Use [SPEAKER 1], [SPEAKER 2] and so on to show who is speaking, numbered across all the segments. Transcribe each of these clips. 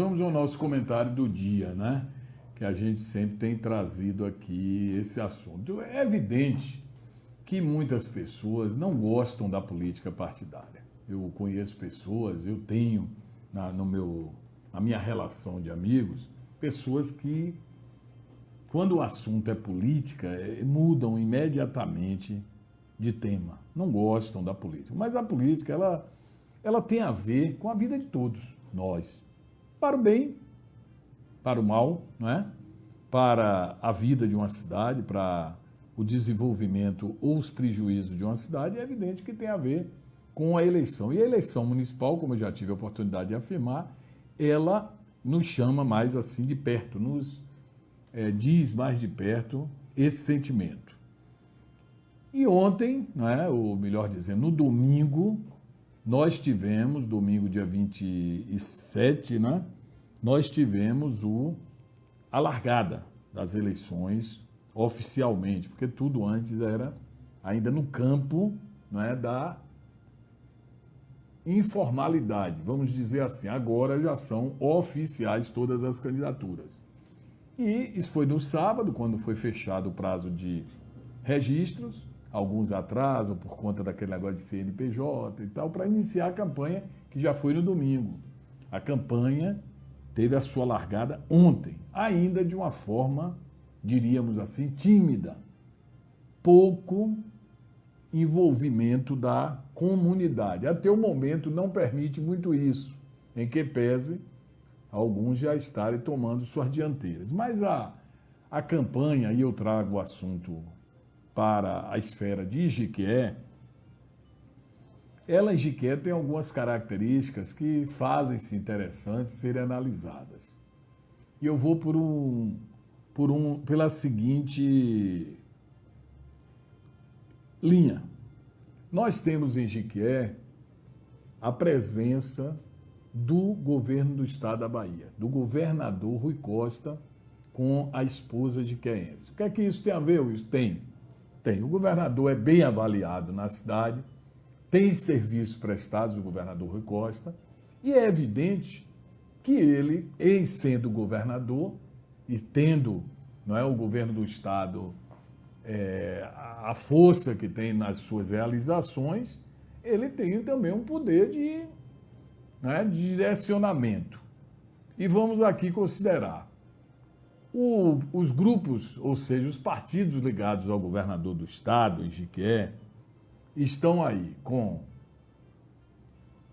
[SPEAKER 1] vamos ao nosso comentário do dia, né? Que a gente sempre tem trazido aqui esse assunto. É evidente que muitas pessoas não gostam da política partidária. Eu conheço pessoas, eu tenho na minha relação de amigos, pessoas que, quando o assunto é política, mudam imediatamente de tema. Não gostam da política. Mas a política, ela tem a ver com a vida de todos nós. Para o bem, para o mal, não é? Para a vida de uma cidade, para o desenvolvimento ou os prejuízos de uma cidade, é evidente que tem a ver com a eleição. E a eleição municipal, como eu já tive a oportunidade de afirmar, ela nos chama mais assim de perto, nos diz mais de perto esse sentimento. E ontem, não é? Ou melhor dizendo, no domingo, nós tivemos, domingo dia 27, né? Nós tivemos a largada das eleições oficialmente, porque tudo antes era ainda no campo, não é, da informalidade, vamos dizer assim. Agora já são oficiais todas as candidaturas. E isso foi no sábado, quando foi fechado o prazo de registros. Alguns atrasam por conta daquele negócio de CNPJ e tal, para iniciar a campanha, que já foi no domingo. A campanha teve a sua largada ontem, ainda de uma forma, diríamos assim, tímida. Pouco envolvimento da comunidade. Até o momento não permite muito isso, em que pese alguns já estarem tomando suas dianteiras. Mas a campanha, e eu trago o assunto para a esfera de Jequié, ela em Jequié tem algumas características que fazem-se interessantes serem analisadas. E eu vou pela seguinte linha. Nós temos em Jequié a presença do governo do estado da Bahia, do governador Rui Costa com a esposa jequiéense. O que é que isso tem a ver, Wilson? Tem. O governador é bem avaliado na cidade, tem serviços prestados, o governador Rui Costa, e é evidente que ele, em sendo governador e tendo, não é, o governo do estado a força que tem nas suas realizações, ele tem também um poder de direcionamento. E vamos aqui considerar os grupos, ou seja, os partidos ligados ao governador do estado, em Jequié, estão aí com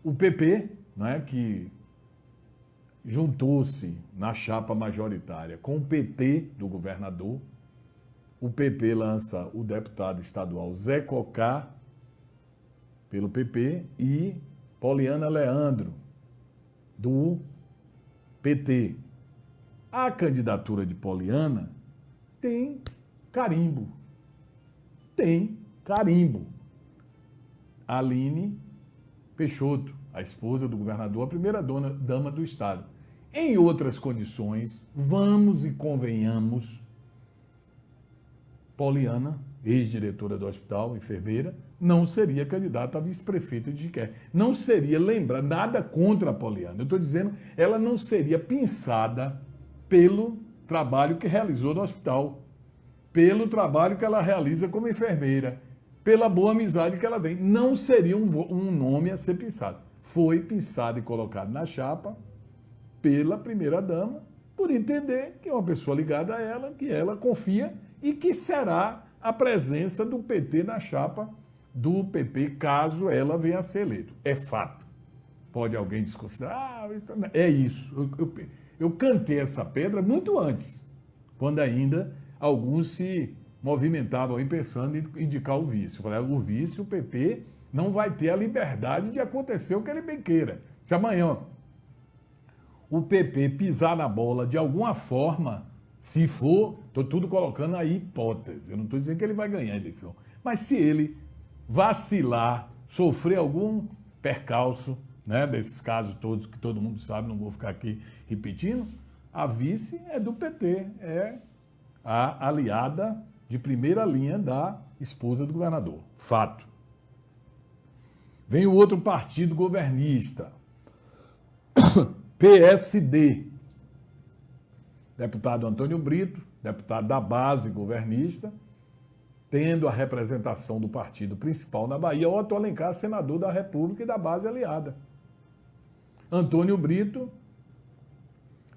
[SPEAKER 1] o PP, que juntou-se na chapa majoritária com o PT do governador. O PP lança o deputado estadual Zé Cocá, pelo PP, e Poliana Leandro, do PT. A candidatura de Poliana tem carimbo. Tem carimbo. Aline Peixoto, a esposa do governador, a primeira dama do estado. Em outras condições, vamos e convenhamos, Poliana, ex-diretora do hospital, enfermeira, não seria candidata a vice-prefeita de Jequié. Não seria, lembra, nada contra a Poliana. Eu estou dizendo, ela não seria pensada pelo trabalho que realizou no hospital, pelo trabalho que ela realiza como enfermeira, pela boa amizade que ela tem. Não seria um nome a ser pensado. Foi pensado e colocado na chapa pela primeira-dama, por entender que é uma pessoa ligada a ela, que ela confia e que será a presença do PT na chapa do PP, caso ela venha a ser eleita. É fato. Pode alguém desconsiderar? É isso. Eu cantei essa pedra muito antes, quando ainda alguns se movimentavam aí pensando em indicar o vice. Eu falei, o vice, o PP, não vai ter a liberdade de acontecer o que ele bem queira. Se amanhã o PP pisar na bola de alguma forma, se for, estou tudo colocando aí hipótese, eu não estou dizendo que ele vai ganhar a eleição, mas se ele vacilar, sofrer algum percalço, desses casos todos que todo mundo sabe, não vou ficar aqui repetindo, a vice é do PT, é a aliada de primeira linha da esposa do governador. Fato. Vem o outro partido governista, PSD. Deputado Antônio Brito, deputado da base governista, tendo a representação do partido principal na Bahia, Otto Alencar, senador da República e da base aliada. Antônio Brito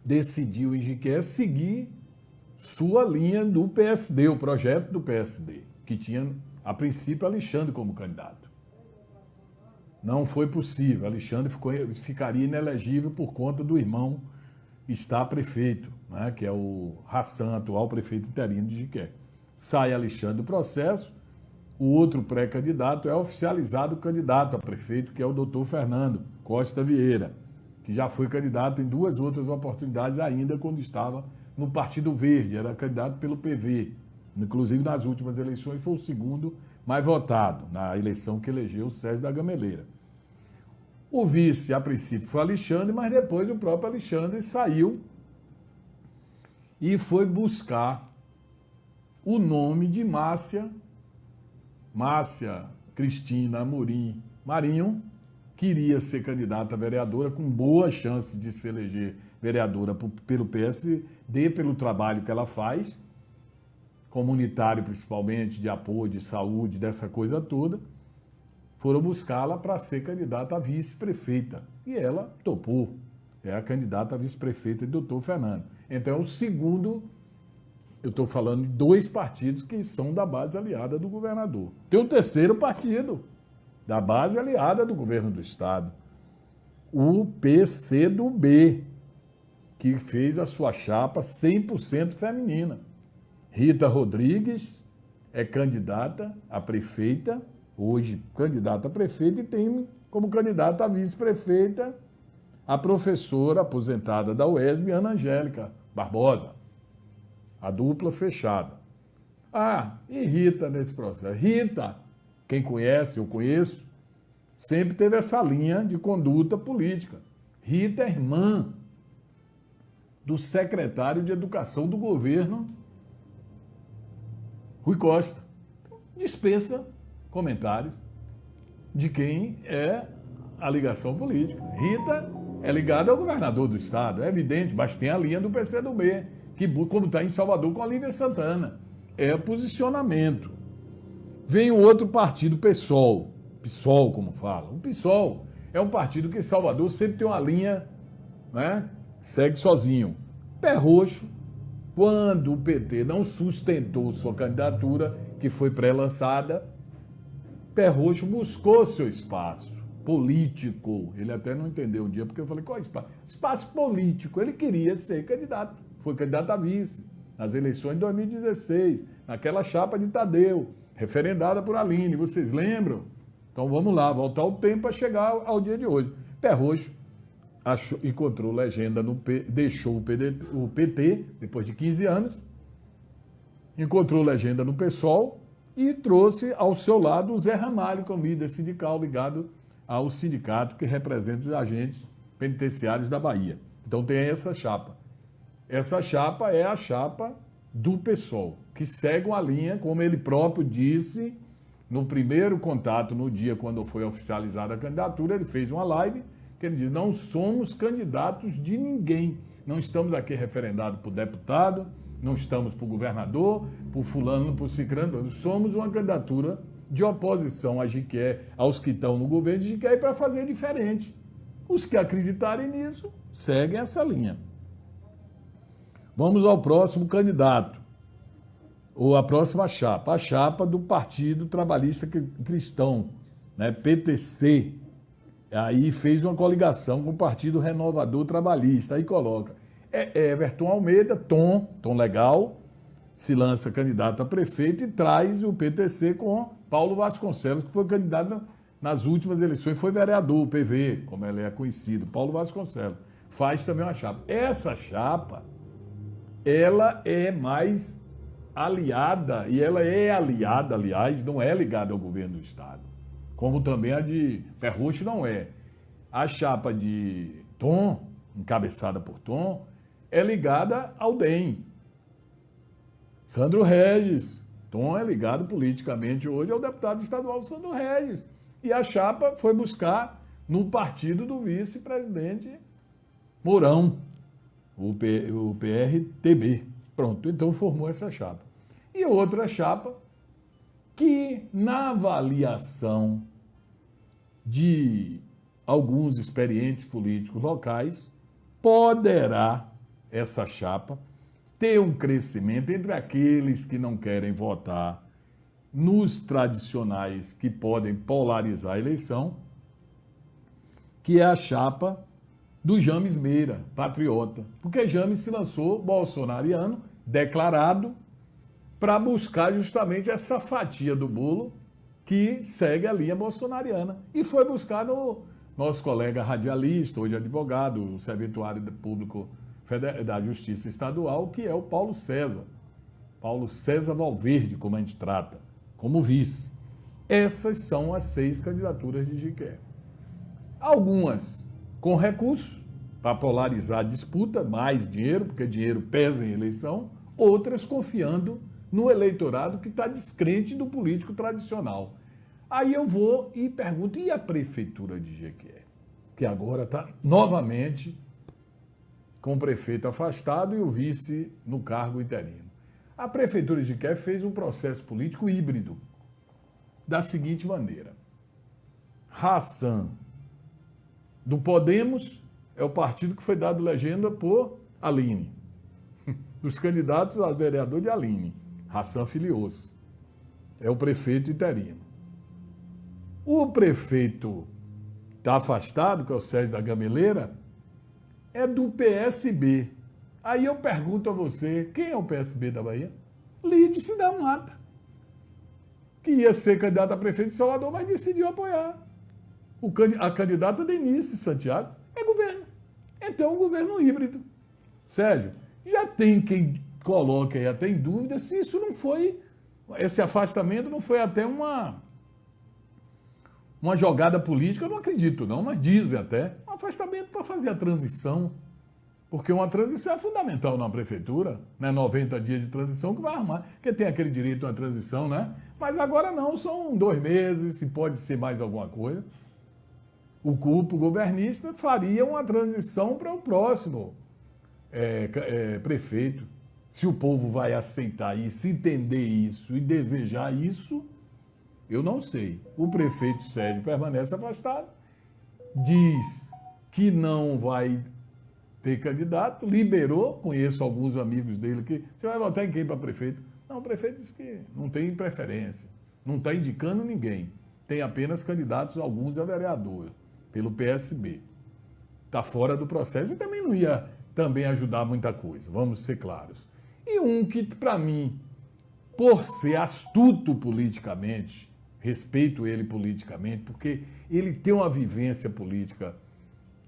[SPEAKER 1] decidiu em Jiqué seguir sua linha do PSD, o projeto do PSD, que tinha, a princípio, Alexandre como candidato. Não foi possível. Alexandre ficaria inelegível por conta do irmão estar prefeito, né, que é o Hassan, atual prefeito interino de Jiqué. Sai Alexandre do processo, o outro pré-candidato é oficializado candidato a prefeito, que é o doutor Fernando Costa Vieira, que já foi candidato em 2 outras oportunidades ainda quando estava no Partido Verde, era candidato pelo PV. Inclusive, nas últimas eleições, foi o segundo mais votado, na eleição que elegeu o Sérgio da Gameleira. O vice, a princípio, foi Alexandre, mas depois o próprio Alexandre saiu e foi buscar o nome de Márcia Cristina Amorim Marinho, queria ser candidata a vereadora, com boas chances de se eleger vereadora pelo PSD, pelo trabalho que ela faz, comunitário principalmente, de apoio, de saúde, dessa coisa toda. Foram buscá-la para ser candidata a vice-prefeita. E ela topou. É a candidata a vice-prefeita do doutor Fernando. Então é o segundo, eu estou falando de 2 partidos que são da base aliada do governador. Tem o terceiro partido da base aliada do governo do estado, o PCdoB, que fez a sua chapa 100% feminina. Rita Rodrigues é candidata a prefeita, hoje candidata a prefeita, e tem como candidata a vice-prefeita a professora aposentada da UESB, Ana Angélica Barbosa. A dupla fechada. E Rita nesse processo. Rita, quem conhece, eu conheço, sempre teve essa linha de conduta política. Rita é irmã do secretário de Educação do governo, Rui Costa. Dispensa comentários de quem é a ligação política. Rita é ligada ao governador do estado, é evidente, mas tem a linha do PCdoB, que, como está em Salvador com a Lívia Santana. É posicionamento. Vem o outro partido, PSOL, como fala. O PSOL é um partido que em Salvador sempre tem uma linha, né, segue sozinho. Pé roxo, quando o PT não sustentou sua candidatura, que foi pré-lançada, Pé Roxo buscou seu espaço político. Ele até não entendeu um dia, porque eu falei, qual é o espaço? Espaço político. Ele queria ser candidato. Foi candidato a vice nas eleições de 2016, naquela chapa de Tadeu, referendada por Aline. Vocês lembram? Então vamos lá, voltar o tempo para chegar ao dia de hoje. Pé Roxo encontrou legenda, deixou o PT, depois de 15 anos, encontrou legenda no PSOL e trouxe ao seu lado o Zé Ramalho, como líder sindical ligado ao sindicato que representa os agentes penitenciários da Bahia. Então tem essa chapa. Essa chapa é a chapa do PSOL, que segue uma linha, como ele próprio disse, no primeiro contato, no dia quando foi oficializada a candidatura, ele fez uma live que ele diz, não somos candidatos de ninguém, não estamos aqui referendados por deputado, não estamos por governador, por fulano, por ciclano, somos uma candidatura de oposição a Jiqué, aos que estão no governo de Jiqué, para fazer diferente. Os que acreditarem nisso, seguem essa linha. Vamos ao próximo candidato, ou a próxima chapa, a chapa do Partido Trabalhista Cristão, né, PTC. Aí fez uma coligação com o Partido Renovador Trabalhista, aí coloca Everton Almeida, Tom legal, se lança candidato a prefeito e traz o PTC com Paulo Vasconcelos, que foi candidato nas últimas eleições, foi vereador, o PV, como ele é conhecido, Paulo Vasconcelos. Faz também uma chapa. Essa chapa, ela é mais aliada, e ela é aliada, aliás, não é ligada ao governo do estado, como também a de Pé Roxo não é. A chapa de Tom, encabeçada por Tom, é ligada ao DEM. Sandro Regis. Tom é ligado politicamente hoje ao deputado estadual Sandro Regis. E a chapa foi buscar no partido do vice-presidente Mourão, o PRTB. Pronto, então formou essa chapa. E outra chapa que, na avaliação de alguns experientes políticos locais, poderá essa chapa ter um crescimento entre aqueles que não querem votar nos tradicionais que podem polarizar a eleição, que é a chapa do James Meira, patriota. Porque James se lançou bolsonariano, declarado, para buscar justamente essa fatia do bolo que segue a linha bolsonariana. E foi buscar no nosso colega radialista, hoje advogado, serventuário público da Justiça Estadual, que é o Paulo César. Paulo César Valverde, como a gente trata, como vice. Essas são as 6 candidaturas de Jequié. Algumas com recursos para polarizar a disputa, mais dinheiro, porque dinheiro pesa em eleição, outras confiando no eleitorado que está descrente do político tradicional. Aí eu vou e pergunto, e a prefeitura de Jequié? Que agora está novamente com o prefeito afastado e o vice no cargo interino. A prefeitura de Jequié fez um processo político híbrido, da seguinte maneira. Hassan, do Podemos, é o partido que foi dado legenda por Aline. Dos candidatos a vereador de Aline. Hassan filiou-se. É o prefeito interino. O prefeito está afastado, que é o Sérgio da Gameleira, é do PSB. Aí eu pergunto a você, quem é o PSB da Bahia? Lídice da Mata, que ia ser candidato a prefeito de Salvador, mas decidiu apoiar. A candidata Denise Santiago é governo. Então, o governo híbrido. Sérgio, já tem quem coloque aí até em dúvida se isso não foi, esse afastamento não foi até uma jogada política, eu não acredito não, mas dizem até, um afastamento para fazer a transição, porque uma transição é fundamental na prefeitura, né? 90 dias de transição que vai arrumar, porque tem aquele direito à transição, né? Mas agora não, são 2 meses, e pode ser mais alguma coisa. O corpo governista faria uma transição para o próximo prefeito. Se o povo vai aceitar isso, entender isso e desejar isso, eu não sei. O prefeito Sérgio permanece afastado, diz que não vai ter candidato, liberou, conheço alguns amigos dele que, você vai votar em quem para prefeito? Não, o prefeito diz que não tem preferência, não está indicando ninguém, tem apenas candidatos, alguns a vereador, pelo PSB. Está fora do processo e também não ia ajudar muita coisa, vamos ser claros. E um que, para mim, por ser astuto politicamente, respeito ele politicamente, porque ele tem uma vivência política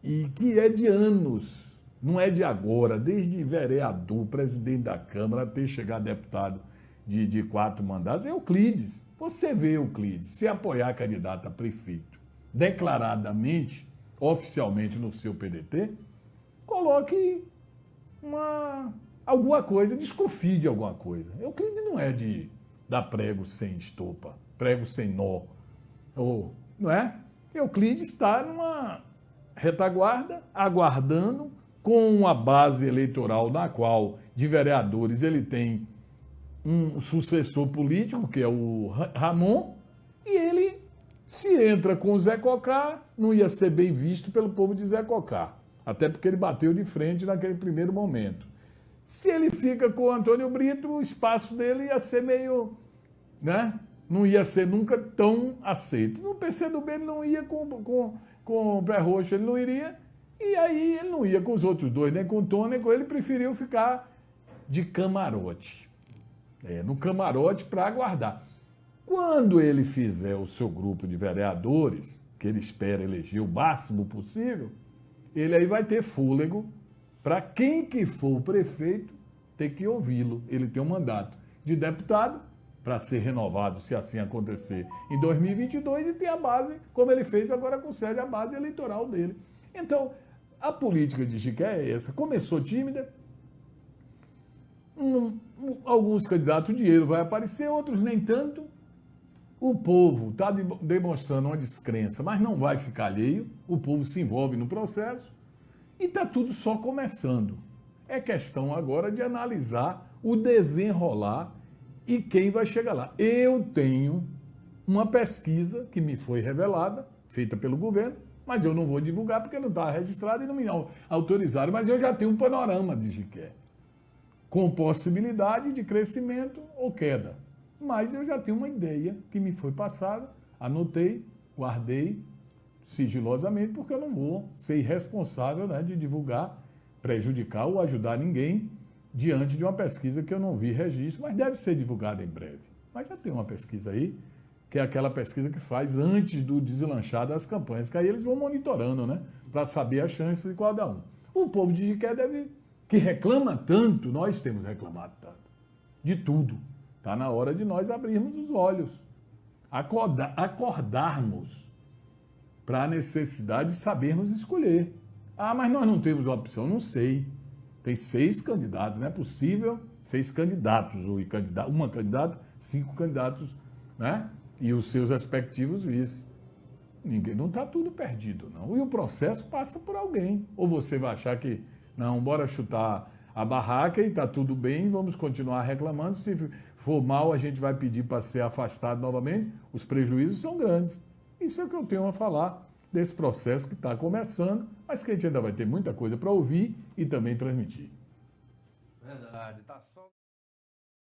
[SPEAKER 1] e que é de anos, não é de agora, desde vereador, presidente da Câmara, até chegar a deputado de 4 mandatos, é Euclides. Você vê Euclides, se apoiar candidato a prefeito, declaradamente, oficialmente no seu PDT, coloque alguma coisa, desconfie de alguma coisa. Euclides não é de dar prego sem estopa, prego sem nó, não é? Euclides está numa retaguarda, aguardando, com uma base eleitoral na qual, de vereadores, ele tem um sucessor político, que é o Ramon, e ele, se entra com o Zé Cocá, não ia ser bem visto pelo povo de Zé Cocá, até porque ele bateu de frente naquele primeiro momento. Se ele fica com o Antônio Brito, o espaço dele ia ser meio, né? Não ia ser nunca tão aceito. No PCdoB ele não ia com o Pé Roxo, ele não iria, e aí ele não ia com os outros dois, nem com o Tony, nem com ele, preferiu ficar de camarote. No camarote para aguardar. Quando ele fizer o seu grupo de vereadores, que ele espera eleger o máximo possível, ele aí vai ter fôlego para quem que for o prefeito ter que ouvi-lo. Ele tem um mandato de deputado para ser renovado, se assim acontecer, em 2022, e tem a base, como ele fez agora com o Sérgio, a base eleitoral dele. Então, a política de Jequié é essa. Começou tímida, alguns candidatos, o dinheiro vai aparecer, outros nem tanto. O povo está demonstrando uma descrença, mas não vai ficar alheio, o povo se envolve no processo, E está tudo só começando. É questão agora de analisar o desenrolar e quem vai chegar lá. Eu tenho uma pesquisa que me foi revelada, feita pelo governo, mas eu não vou divulgar porque não está registrado e não me autorizaram. Mas eu já tenho um panorama de Jiqué, com possibilidade de crescimento ou queda. Mas eu já tenho uma ideia que me foi passada, anotei, guardei sigilosamente, porque eu não vou ser irresponsável, né, de divulgar, prejudicar ou ajudar ninguém diante de uma pesquisa que eu não vi registro, mas deve ser divulgada em breve. Mas já tem uma pesquisa aí, que é aquela pesquisa que faz antes do deslanchar das campanhas, que aí eles vão monitorando, né, para saber a chance de cada um. O povo de Jiqué que reclama tanto, nós temos reclamado tanto, de tudo. Está na hora de nós abrirmos os olhos, acordarmos para a necessidade de sabermos escolher. Ah, mas nós não temos opção, não sei. Tem 6 candidatos, não é possível 6 candidatos, uma candidata, 5 candidatos, né? E os seus respectivos vice. Ninguém, não está tudo perdido, não. E o processo passa por alguém. Ou você vai achar que, não, bora chutar a barraca e está tudo bem, vamos continuar reclamando. Se for mal, a gente vai pedir para ser afastado novamente. Os prejuízos são grandes. Isso é o que eu tenho a falar desse processo que está começando, mas que a gente ainda vai ter muita coisa para ouvir e também transmitir.
[SPEAKER 2] Verdade, tá só...